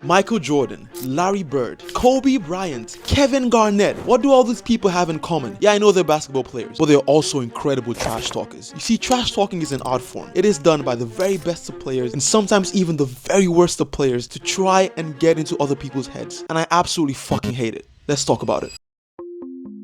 Michael Jordan, Larry Bird, Kobe Bryant, Kevin Garnett. What do all these people have in common? Yeah, I know they're basketball players, but they're also incredible trash talkers. You see, trash talking is an art form. It is done by the very best of players and sometimes even the very worst of players to try and get into other people's heads. And I absolutely fucking hate it. Let's talk about it.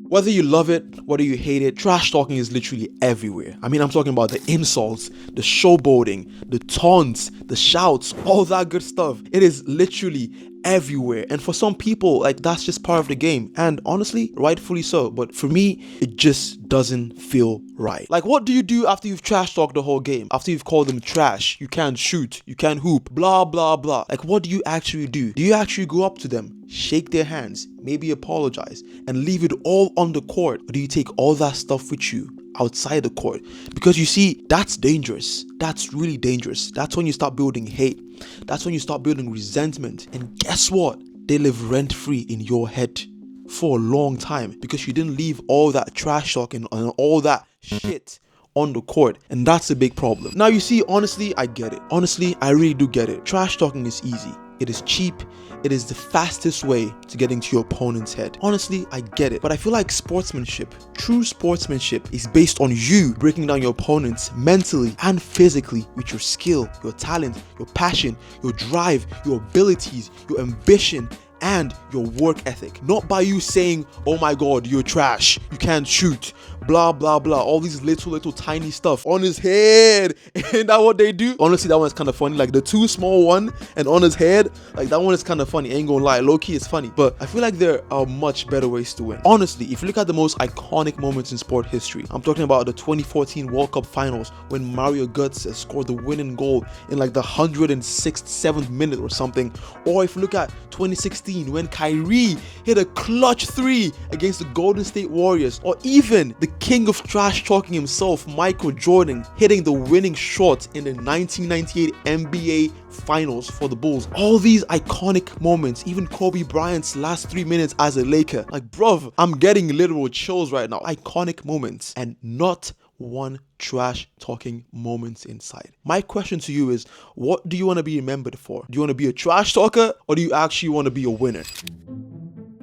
Whether you love it, whether you hate it, trash talking is literally everywhere. I mean, I'm talking about the insults, the showboating, the taunts, the shouts, all that good stuff. It is literally everywhere. And for some people, like, that's just part of the game. And honestly, rightfully so. But for me, it just doesn't feel right. Like, what do you do after you've trash talked the whole game? After you've called them trash, you can't shoot, you can't hoop, blah, blah, blah. Like, what do you actually do? Do you actually go up to them, shake their hands, maybe apologize, and leave it all on the court? Or do you take all that stuff with you outside the court? Because you see, that's dangerous. That's really dangerous. That's when you start building hate. That's when you start building resentment. And guess what? They live rent-free in your head for a long time because you didn't leave all that trash talking and all that shit on the court. And that's a big problem. Now, you see, honestly, I get it. Honestly, I really do get it. Trash talking is easy. It is cheap. It is the fastest way to get into your opponent's head. Honestly, I get it. But I feel like sportsmanship, true sportsmanship, is based on you breaking down your opponents mentally and physically with your skill, your talent, your passion, your drive, your abilities, your ambition, and your work ethic. Not by you saying, oh my god, you're trash, you can't shoot, blah blah blah, all these little tiny stuff on his head. Ain't that what they do? Honestly, that one's kind of funny. Like the too small one and on his head, like that one is kind of funny. Ain't gonna lie, low-key it's funny. But I feel like there are much better ways to win. Honestly, if you look at the most iconic moments in sport history, I'm talking about the 2014 World Cup Finals when Mario Götze scored the winning goal in like the 106th, 7th minute or something. Or if you look at 2016 when Kyrie hit a clutch 3 against the Golden State Warriors, or even the king of trash talking himself, Michael Jordan, hitting the winning shot in the 1998 NBA Finals for the Bulls. All these iconic moments, even Kobe Bryant's last 3 minutes as a Laker. Like, bruv, I'm getting literal chills right now. Iconic moments and not one trash talking moments inside. My question to you is, what do you want to be remembered for? Do you want to be a trash talker, or do you actually want to be a winner?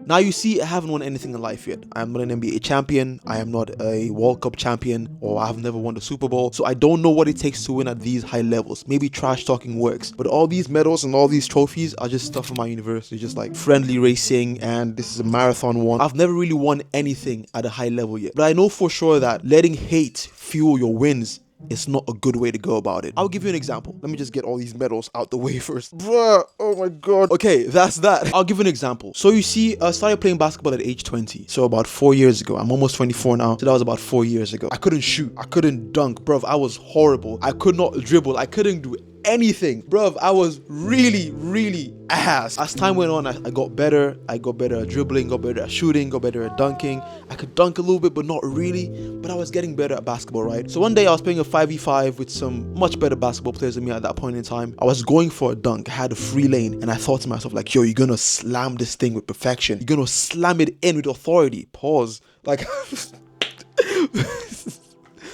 Now, you see, I haven't won anything in life yet. I am not an NBA champion, I am not a World Cup champion, or I have never won the Super Bowl, so I don't know what it takes to win at these high levels. Maybe trash talking works, but all these medals and all these trophies are just stuff from my university, just like friendly racing, and this is a marathon one. I've never really won anything at a high level yet, but I know for sure that letting hate fuel your wins is not a good way to go about it. I'll give you an example. Let me just get all these medals out the way first. Bruh, oh my god. Okay, that's that. I'll give you an example. So you see, I started playing basketball at age 20. So about 4 years ago. I'm almost 24 now. So that was about 4 years ago. I couldn't shoot. I couldn't dunk. Bruv, I was horrible. I could not dribble. I couldn't do anything. Bruv, I was really ass. As time went on, I got better. I got better at dribbling, got better at shooting, got better at dunking. I could dunk a little bit, but not really. But I was getting better at basketball, right? So one day I was playing a 5v5 with some much better basketball players than me at that point in time. I was going for a dunk. I had a free lane, and I thought to myself, like, yo, you're gonna slam this thing with perfection. You're gonna slam it in with authority. Pause. Like,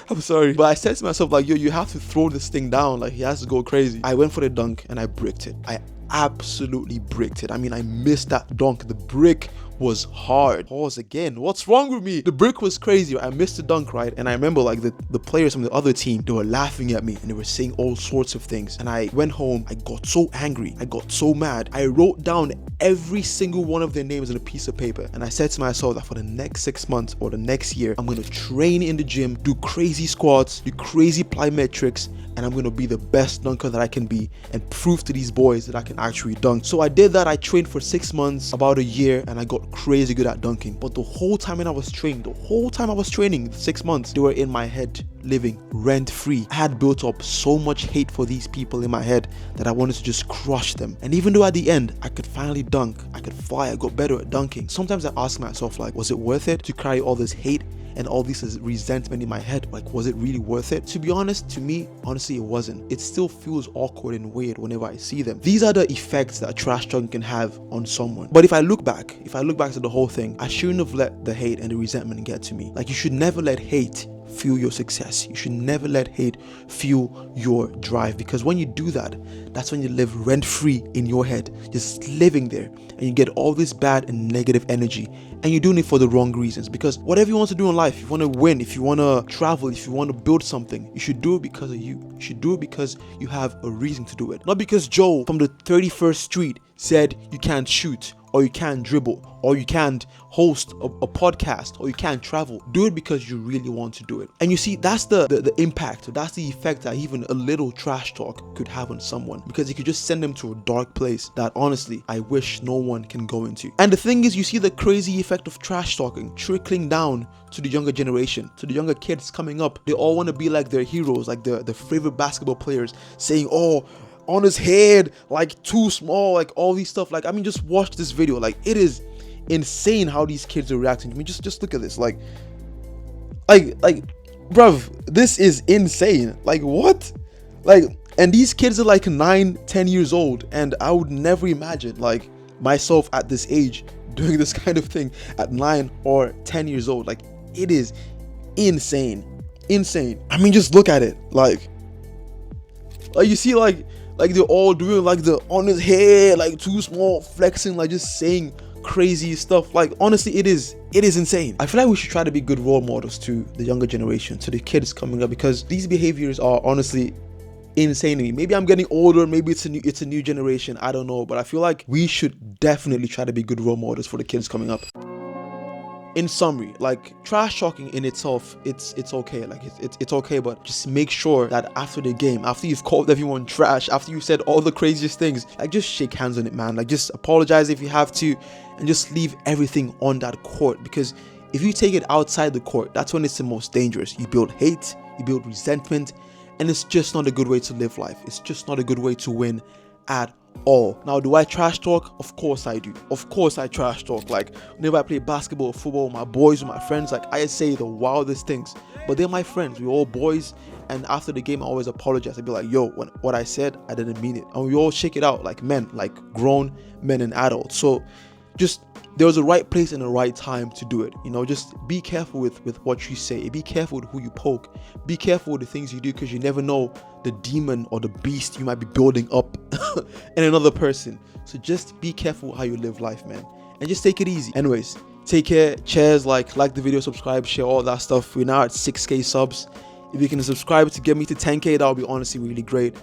I'm sorry, but I said to myself, like, yo, you have to throw this thing down. Like, he has to go crazy. I went for the dunk and I bricked it. I absolutely bricked it. I mean, I missed that dunk. The brick was hard. Pause again. What's wrong with me? The brick was crazy. I missed the dunk, right? And I remember, like, the players from the other team, they were laughing at me and they were saying all sorts of things. And I went home. I got so angry. I got so mad. I wrote down every single one of their names on a piece of paper. And I said to myself that for the next 6 months or the next year, I'm going to train in the gym, do crazy squats, do crazy plyometrics, and I'm going to be the best dunker that I can be and prove to these boys that I can actually dunk. So I did that. I trained for 6 months, about a year, and I got crazy good at dunking. But the whole time when I was training, 6 months, they were in my head, living rent free. I had built up so much hate for these people in my head that I wanted to just crush them. And even though at the end I could finally dunk, I could fly, I got better at dunking, sometimes I ask myself, like, was it worth it to carry all this hate and all this resentment in my head? Like, was it really worth it? To be honest, to me, honestly, it wasn't. It still feels awkward and weird whenever I see them. These are the effects that trash talking can have on someone. But if I look back to the whole thing, I shouldn't have let the hate and the resentment get to me. Like, you should never let hate fuel your success. You should never let hate fuel your drive, because when you do that, that's when you live rent-free in your head, just living there, and you get all this bad and negative energy, and you're doing it for the wrong reasons. Because whatever you want to do in life, if you want to win, if you want to travel, if you want to build something, you should do it because of you. You should do it because you have a reason to do it. Not because Joe from the 31st Street said you can't shoot, or you can't dribble, or you can't host a podcast, or you can't travel. Do it because you really want to do it. And you see, that's the impact, that's the effect that even a little trash talk could have on someone, because it could just send them to a dark place that honestly I wish no one can go into. And the thing is, you see the crazy effect of trash talking trickling down to the younger generation, to the younger kids coming up. They all want to be like their heroes, like the favorite basketball players, saying, oh, on his head, like too small, like all these stuff. Like, I mean, just watch this video. Like, it is insane how these kids are reacting. I mean, just look at this. Like, bruv, this is insane. Like, what? Like, and these kids are like 9-10 years old, and I would never imagine like myself at this age doing this kind of thing at 9 or 10 years old. Like, it is insane. I mean, just look at it. Like you see, like they're all doing like the on his head, like too small, flexing, like just saying crazy stuff. Like, honestly, it is insane. I feel like we should try to be good role models to the younger generation, to the kids coming up, because these behaviors are honestly insane to me. Maybe I'm getting older, maybe it's a new generation, I don't know, but I feel like we should definitely try to be good role models for the kids coming up. In summary, like, trash talking in itself, it's okay. Like, it's okay, but just make sure that after the game, after you've called everyone trash, after you said all the craziest things, like, just shake hands on it, man. Like, just apologize if you have to, and just leave everything on that court. Because if you take it outside the court, that's when it's the most dangerous. You build hate, you build resentment, and it's just not a good way to live life. It's just not a good way to win at all. Now, do I trash talk? Of course I do. Of course I trash talk. Like, whenever I play basketball or football with my boys, with my friends, like, I say the wildest things, but they're my friends. We're all boys, and after the game I always apologize. I'd be like, yo, what I said, I didn't mean it. And we all shake it out like men, like grown men and adults. So just, there was a right place and a right time to do it. You know, just be careful with what you say. Be careful with who you poke. Be careful with the things you do, because you never know the demon or the beast you might be building up in another person. So just be careful how you live life, man, and just take it easy. Anyways, take care. Cheers. Like the video, subscribe, share, all that stuff. We're now at 6K subs. If you can subscribe to get me to 10K, that would be honestly really great.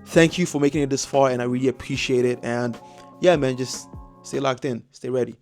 Thank you for making it this far, and I really appreciate it. And yeah, man, just stay locked in, stay ready.